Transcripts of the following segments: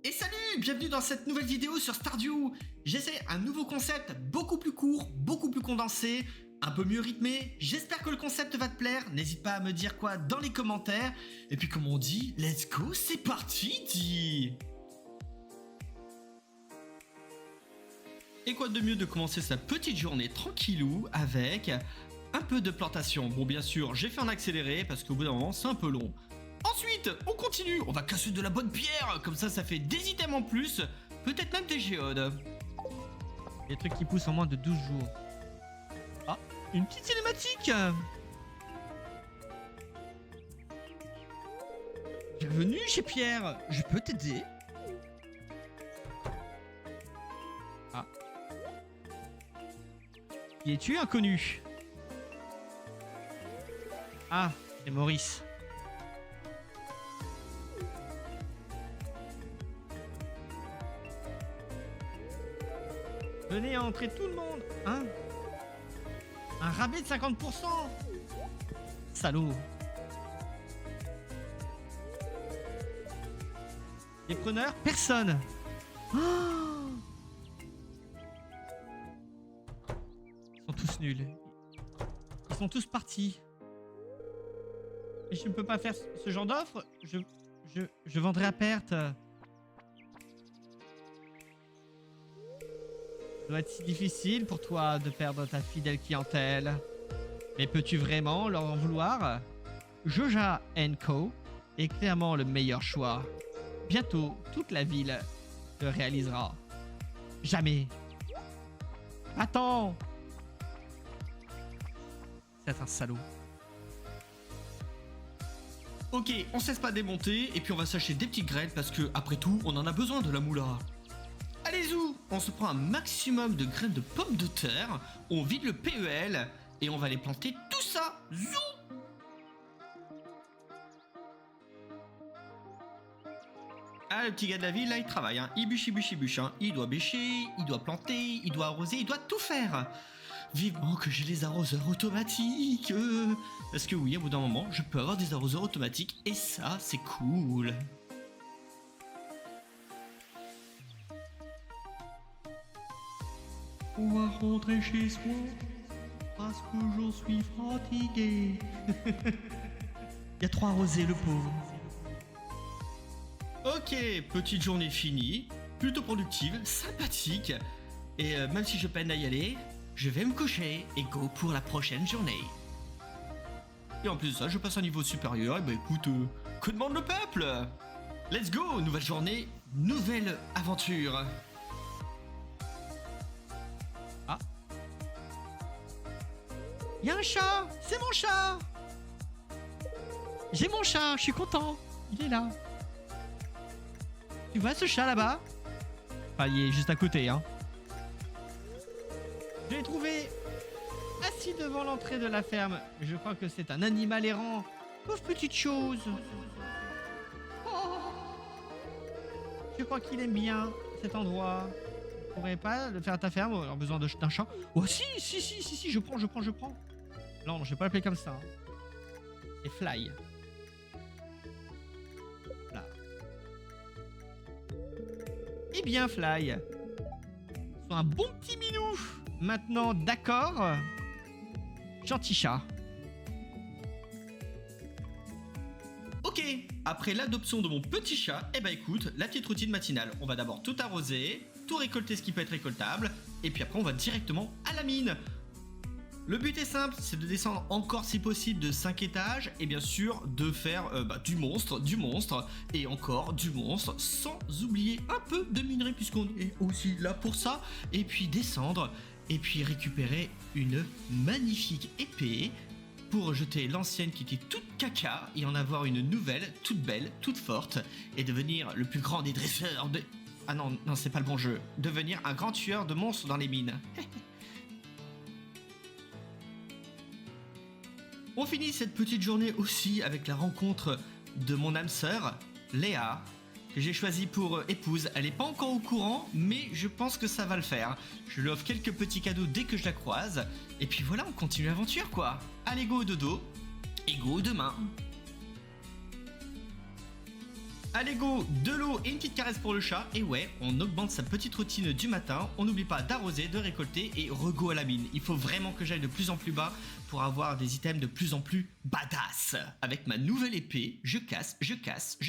Et salut, bienvenue dans cette nouvelle vidéo sur Stardew. J'essaie un nouveau concept beaucoup plus court, beaucoup plus condensé, un peu mieux rythmé. J'espère que le concept va te plaire. N'hésite pas à me dire quoi dans les commentaires. Et puis comme on dit, let's go, c'est parti, dis. Et quoi de mieux de commencer sa petite journée tranquillou avec un peu de plantation. Bon, bien sûr, j'ai fait en accéléré parce qu'au bout d'un moment, c'est un peu long. Ensuite, on continue, on va casser de la bonne pierre, comme ça fait des items en plus, peut-être même des géodes. Des trucs qui poussent en moins de 12 jours. Ah, une petite cinématique. Bienvenue chez Pierre, je peux t'aider? Ah. Qui es-tu, inconnu? Ah, c'est Maurice. Venez entrer tout le monde. Hein? Un rabais de 50%. Salaud. Les preneurs? Personne. Oh, ils sont tous nuls. Ils sont tous partis. Et je ne peux pas faire ce genre d'offre. Je vendrai à perte. Ça doit être si difficile pour toi de perdre ta fidèle clientèle. Mais peux-tu vraiment leur en vouloir? Joja & Co est clairement le meilleur choix. Bientôt, toute la ville le réalisera. Jamais. Attends. C'est un salaud. Ok, on cesse pas démonter, et puis on va s'acheter des petites graines parce que, après tout, on en a besoin de la moula. Allez zou, on se prend un maximum de graines de pommes de terre, on vide le PEL, et on va les planter tout ça, zou. Ah, le petit gars de la ville, là, il travaille, hein. Il bûche, hein. Il doit bêcher, il doit planter, il doit arroser, il doit tout faire. Vivement que j'ai les arroseurs automatiques. Parce que oui, à bout d'un moment, je peux avoir des arroseurs automatiques, et ça, c'est cool. On va rentrer chez soi, parce que j'en suis fatigué. Il y a 3 rosés, le pauvre. Ok, petite journée finie, plutôt productive, sympathique. Et même si je peine à y aller, je vais me coucher et go pour la prochaine journée. Et en plus de ça, je passe à un niveau supérieur, et bah écoute, que demande le peuple? Let's go, nouvelle journée, nouvelle aventure. Il y a un chat. C'est mon chat. J'ai mon chat, je suis content. Il est là. Tu vois ce chat là-bas? Enfin, il est juste à côté, hein. Je l'ai trouvé assis devant l'entrée de la ferme. Je crois que c'est un animal errant. Pauvre petite chose. Oh. Je crois qu'il aime bien cet endroit. Tu pourrais pas le faire à ta ferme, on a besoin d'un chat. Oh si, je prends. Non, je vais pas l'appeler comme ça. Hein. C'est Fly. Là. Eh bien, Fly. Sois un bon petit minou. Maintenant, d'accord. Gentil chat. Ok, après l'adoption de mon petit chat, eh ben écoute, la petite routine matinale. On va d'abord tout arroser, tout récolter ce qui peut être récoltable, et puis après on va directement à la mine. Le but est simple, c'est de descendre encore si possible de 5 étages, et bien sûr de faire du monstre, et encore du monstre, sans oublier un peu de minerai puisqu'on est aussi là pour ça, et puis descendre, et puis récupérer une magnifique épée, pour jeter l'ancienne qui était toute caca et en avoir une nouvelle, toute belle, toute forte, et devenir le plus grand des dresseurs de... Ah non, c'est pas le bon jeu. Devenir un grand tueur de monstres dans les mines. On finit cette petite journée aussi avec la rencontre de mon âme sœur, Léa, que j'ai choisie pour épouse. Elle est pas encore au courant, mais je pense que ça va le faire. Je lui offre quelques petits cadeaux dès que je la croise. Et puis voilà, on continue l'aventure quoi. Allez go au dodo, et go demain. Allez go, de l'eau et une petite caresse pour le chat. Et ouais, on augmente sa petite routine du matin. On n'oublie pas d'arroser, de récolter et rego à la mine. Il faut vraiment que j'aille de plus en plus bas pour avoir des items de plus en plus badass. Avec ma nouvelle épée, je casse, je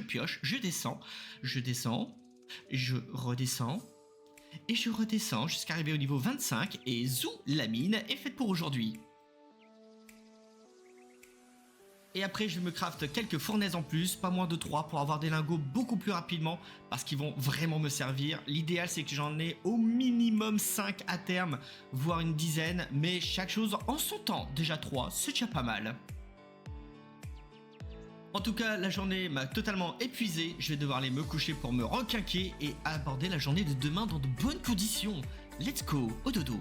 pioche, je descends, je redescends. Et je redescends jusqu'à arriver au niveau 25 et zou, la mine est faite pour aujourd'hui. Et après je me crafte quelques fournaises en plus, pas moins de 3 pour avoir des lingots beaucoup plus rapidement parce qu'ils vont vraiment me servir. L'idéal c'est que j'en ai au minimum 5 à terme, voire une dizaine, mais chaque chose en son temps. Déjà 3, c'est déjà pas mal. En tout cas, la journée m'a totalement épuisé, je vais devoir aller me coucher pour me requinquer et aborder la journée de demain dans de bonnes conditions. Let's go, au dodo.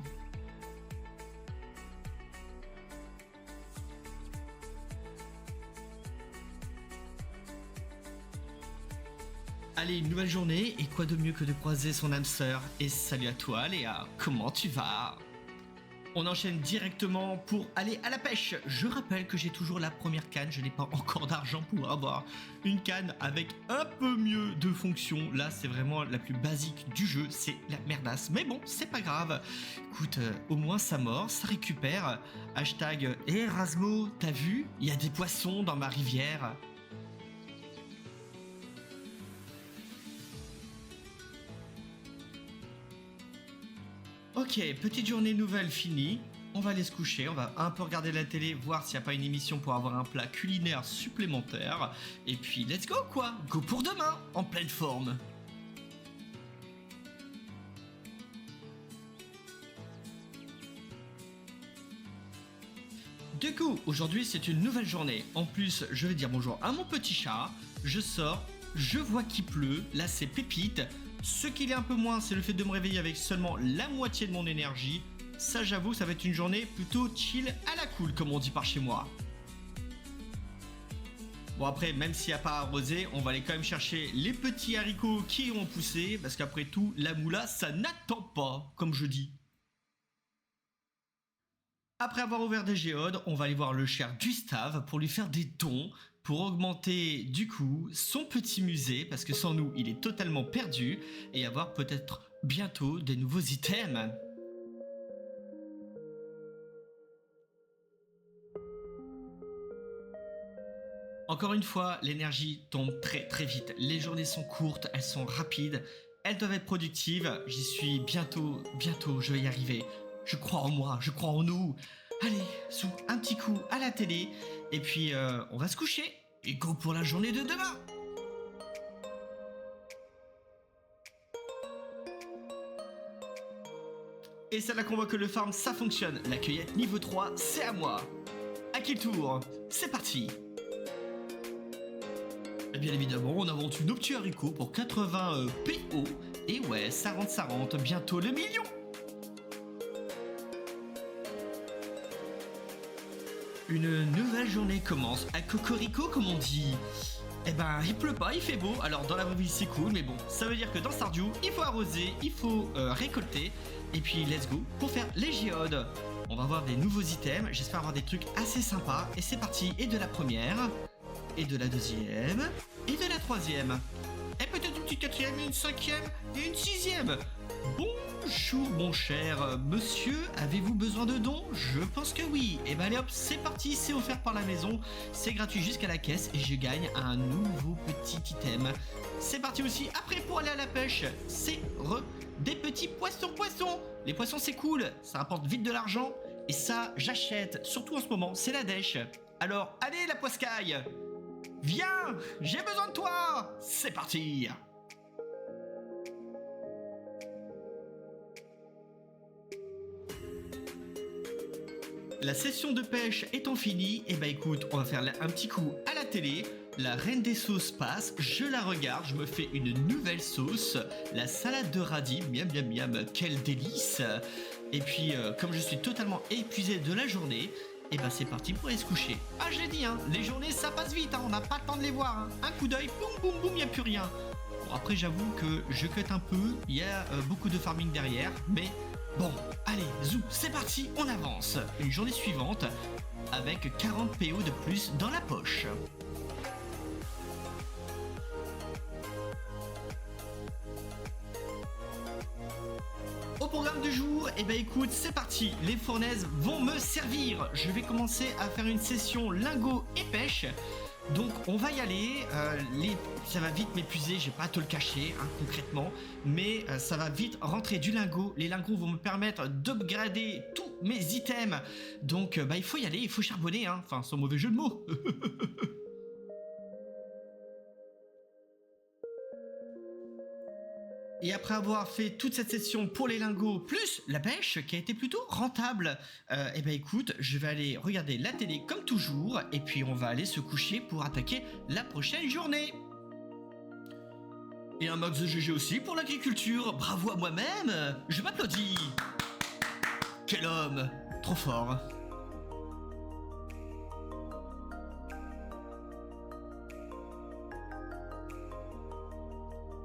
Allez, une nouvelle journée, et quoi de mieux que de croiser son âme sœur. Et salut à toi Léa, comment tu vas ? On enchaîne directement pour aller à la pêche. Je rappelle que j'ai toujours la première canne, je n'ai pas encore d'argent pour avoir une canne avec un peu mieux de fonction. Là, c'est vraiment la plus basique du jeu, c'est la merdasse. Mais bon, c'est pas grave. Écoute, au moins ça mord, ça récupère. Hashtag Erasmo, t'as vu ? Il y a des poissons dans ma rivière. Ok, petite journée nouvelle finie, on va aller se coucher, on va un peu regarder la télé, voir s'il n'y a pas une émission pour avoir un plat culinaire supplémentaire. Et puis let's go quoi, go pour demain, en pleine forme. Du coup, aujourd'hui c'est une nouvelle journée. En plus, je vais dire bonjour à mon petit chat, je sors, je vois qu'il pleut, là c'est Pépite. Ce qu'il est un peu moins, c'est le fait de me réveiller avec seulement la moitié de mon énergie. Ça, j'avoue, ça va être une journée plutôt chill à la cool, comme on dit par chez moi. Bon, après, même s'il n'y a pas arrosé, on va aller quand même chercher les petits haricots qui ont poussé, parce qu'après tout, la moula, ça n'attend pas, comme je dis. Après avoir ouvert des géodes, on va aller voir le cher Gustave pour lui faire des dons, pour augmenter du coup son petit musée, parce que sans nous il est totalement perdu, et avoir peut-être bientôt des nouveaux items. Encore une fois, l'énergie tombe très très vite, les journées sont courtes, elles sont rapides, elles doivent être productives, j'y suis bientôt, je vais y arriver. Je crois en moi, je crois en nous. Allez, sous un petit coup à la télé, et puis on va se coucher, et go pour la journée de demain. Et c'est là qu'on voit que le farm ça fonctionne, la cueillette niveau 3 c'est à moi. À qui le tour ? C'est parti. Et bien évidemment on a vendu nos petits haricots pour 80 PO, et ouais ça rentre, bientôt le million. Une nouvelle journée commence à Cocorico comme on dit. Eh ben il pleut pas, il fait beau, alors dans la vraie vie c'est cool, mais bon, ça veut dire que dans Stardew, il faut arroser, il faut récolter, et puis let's go pour faire les géodes. On va avoir des nouveaux items, j'espère avoir des trucs assez sympas, et c'est parti, et de la première, et de la deuxième, et de la troisième, et peut-être une petite quatrième, une cinquième, et une sixième. Bonjour mon cher monsieur, avez-vous besoin de dons? Je pense que oui. Et ben allez hop, c'est parti, c'est offert par la maison, c'est gratuit jusqu'à la caisse et je gagne un nouveau petit item. C'est parti aussi, après pour aller à la pêche, c'est des petits poissons. Les poissons c'est cool, ça rapporte vite de l'argent et ça j'achète, surtout en ce moment, c'est la dèche. Alors allez la poiscaille, viens, j'ai besoin de toi, c'est parti. La session de pêche étant finie, et bah écoute, on va faire un petit coup à la télé. La reine des sauces passe, je la regarde, je me fais une nouvelle sauce, la salade de radis, miam miam miam, quel délice. Et puis comme je suis totalement épuisé de la journée, et bah c'est parti pour aller se coucher. Ah je l'ai dit, hein, les journées ça passe vite, hein, on n'a pas le temps de les voir, hein. Un coup d'œil, boum boum boum, il n'y a plus rien. Bon, après j'avoue que je cut un peu, il y a beaucoup de farming derrière, mais... Bon, allez, zou, c'est parti, on avance. Une journée suivante avec 40 PO de plus dans la poche. Au programme du jour, eh ben écoute, c'est parti, les fournaises vont me servir. Je vais commencer à faire une session lingots et pêche. Donc on va y aller, ça va vite m'épuiser, je vais pas à te le cacher concrètement, mais ça va vite rentrer du lingot. Les lingots vont me permettre d'upgrader tous mes items. Donc il faut y aller, il faut charbonner, enfin sans mauvais jeu de mots. Et après avoir fait toute cette session pour les lingots, plus la pêche, qui a été plutôt rentable, eh ben écoute, je vais aller regarder la télé comme toujours, et puis on va aller se coucher pour attaquer la prochaine journée. Et un max de GG aussi pour l'agriculture, bravo à moi-même, je m'applaudis. Quel homme, trop fort.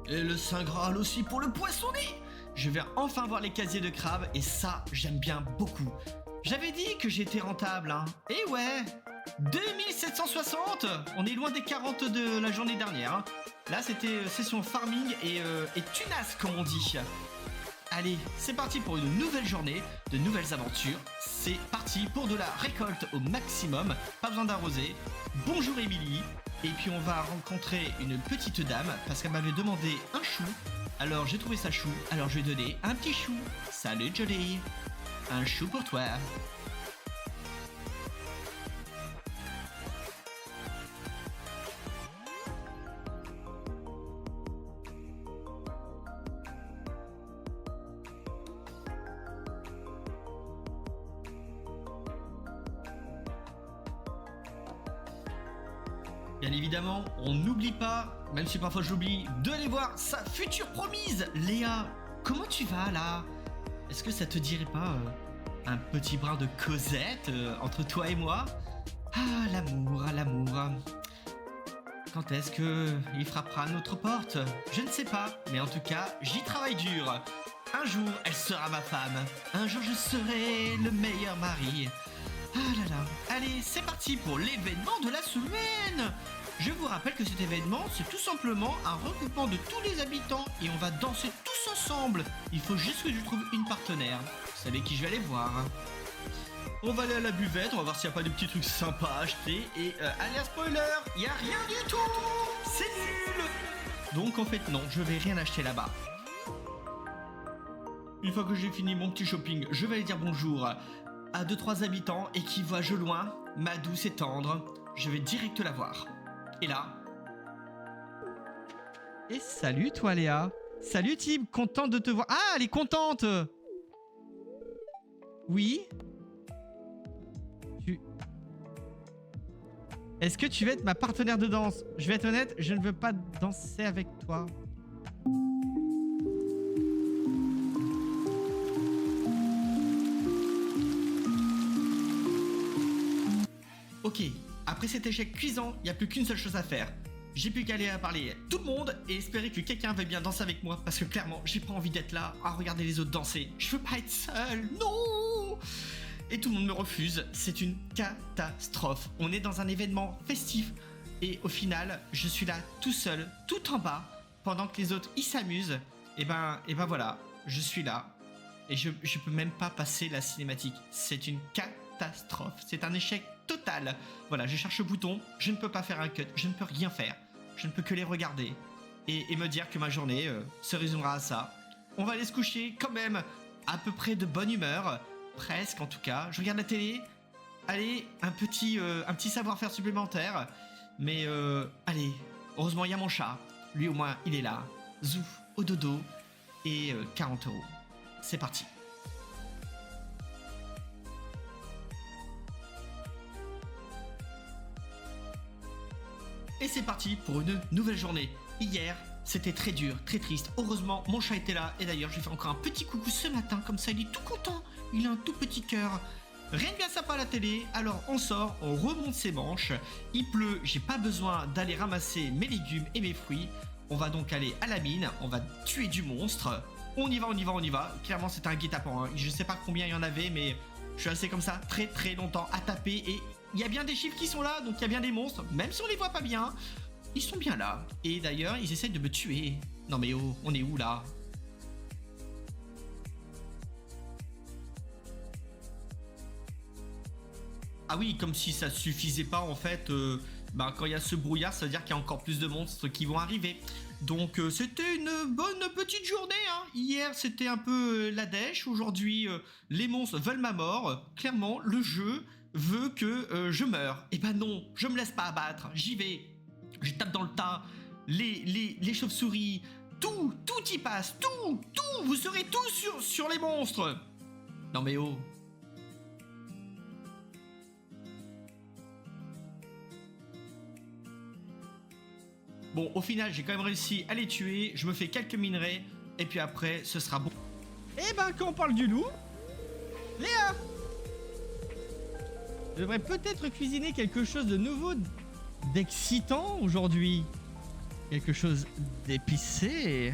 Et le Saint Graal aussi pour le poissonnet. Je vais enfin voir les casiers de crabe et ça, j'aime bien beaucoup. J'avais dit que j'étais rentable, Et ouais, 2760. On est loin des 40 de la journée dernière, Là, c'était session farming et tunas, comme on dit. Allez, c'est parti pour une nouvelle journée, de nouvelles aventures. C'est parti pour de la récolte au maximum. Pas besoin d'arroser. Bonjour Émilie. Et puis on va rencontrer une petite dame parce qu'elle m'avait demandé un chou. Alors j'ai trouvé sa chou, alors je lui ai donné un petit chou. Salut Jolie, un chou pour toi. Bien évidemment, on n'oublie pas, même si parfois je l'oublie, d'aller voir sa future promise. Léa, comment tu vas là? Est-ce que ça te dirait pas un petit brin de causette entre toi et moi? Ah, l'amour, Quand est-ce que il frappera à notre porte? Je ne sais pas, mais en tout cas, j'y travaille dur. Un jour, elle sera ma femme. Un jour, je serai le meilleur mari. Ah là là. Allez, c'est parti pour l'événement de la semaine. Je vous rappelle que cet événement, c'est tout simplement un regroupement de tous les habitants et on va danser tous ensemble. Il faut juste que je trouve une partenaire. Vous savez qui je vais aller voir. On va aller à la buvette, on va voir s'il n'y a pas de petits trucs sympas à acheter. Et alerte spoiler, il n'y a rien du tout. C'est nul. Donc en fait non, je vais rien acheter là-bas. Une fois que j'ai fini mon petit shopping, je vais aller dire bonjour à 2-3 habitants et qui voient je loin, ma douce et tendre. Je vais direct la voir. Et là... Et salut toi Léa. Salut Tim, contente de te voir. Ah, elle est contente. Oui. Est-ce que tu veux être ma partenaire de danse? Je vais être honnête, je ne veux pas danser avec toi. Ok, après cet échec cuisant, il n'y a plus qu'une seule chose à faire. J'ai plus qu'à aller à parler à tout le monde et espérer que quelqu'un veuille bien danser avec moi parce que clairement, j'ai pas envie d'être là à regarder les autres danser. Je veux pas être seul, non! Et tout le monde me refuse, c'est une catastrophe. On est dans un événement festif et au final, je suis là tout seul, tout en bas, pendant que les autres ils s'amusent. Et ben voilà, je suis là et je peux même pas passer la cinématique. C'est une catastrophe, c'est un échec total. Voilà, je cherche le bouton, je ne peux pas faire un cut, je ne peux rien faire. Je ne peux que les regarder et me dire que ma journée se résumera à ça. On va aller se coucher quand même à peu près de bonne humeur. Presque en tout cas. Je regarde la télé. Allez, un petit savoir-faire supplémentaire. Mais allez, heureusement il y a mon chat. Lui au moins il est là. Zou, au dodo. Et 40 €. C'est parti. Et c'est parti pour une nouvelle journée. Hier, c'était très dur, très triste. Heureusement, mon chat était là. Et d'ailleurs, je lui fais encore un petit coucou ce matin. Comme ça, il est tout content. Il a un tout petit cœur. Rien de bien sympa à la télé. Alors, on sort, on remonte ses manches. Il pleut, j'ai pas besoin d'aller ramasser mes légumes et mes fruits. On va donc aller à la mine. On va tuer du monstre. On y va. Clairement, c'est un guet-apens. Je sais pas combien il y en avait, mais je suis resté comme ça très très longtemps à taper. Et il y a bien des chiffres qui sont là, donc il y a bien des monstres. Même si on les voit pas bien, ils sont bien là. Et d'ailleurs, ils essayent de me tuer. Non mais oh, on est où là? Ah oui, comme si ça suffisait pas en fait. Quand il y a ce brouillard, ça veut dire qu'il y a encore plus de monstres qui vont arriver. Donc c'était une bonne petite journée. Hein. Hier c'était un peu la dèche. Aujourd'hui les monstres veulent ma mort. Clairement le jeu veut que je meure. Et ben non, je me laisse pas abattre. J'y vais. Je tape dans le tas. Les chauves-souris. Tout y passe. Tout. Vous serez tous sur les monstres. Non mais oh. Bon, au final, j'ai quand même réussi à les tuer. Je me fais quelques minerais. Et puis après, ce sera bon. Eh ben, quand on parle du loup, Léa, je devrais peut-être cuisiner quelque chose de nouveau, d'excitant aujourd'hui. Quelque chose d'épicé.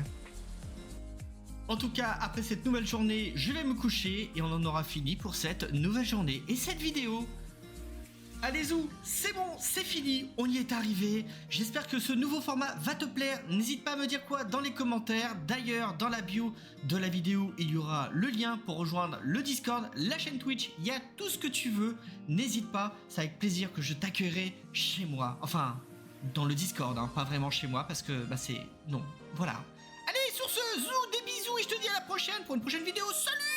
En tout cas, après cette nouvelle journée, je vais me coucher. Et on en aura fini pour cette nouvelle journée. Et cette vidéo... Allez zou, c'est bon, c'est fini, on y est arrivé. J'espère que ce nouveau format va te plaire. N'hésite pas à me dire quoi dans les commentaires. D'ailleurs, dans la bio de la vidéo, il y aura le lien pour rejoindre le Discord, la chaîne Twitch. Il y a tout ce que tu veux. N'hésite pas, c'est avec plaisir que je t'accueillerai chez moi. Enfin, dans le Discord, hein, pas vraiment chez moi parce que c'est... Non, voilà. Allez, sur ce, zou, des bisous et je te dis à la prochaine pour une prochaine vidéo. Salut!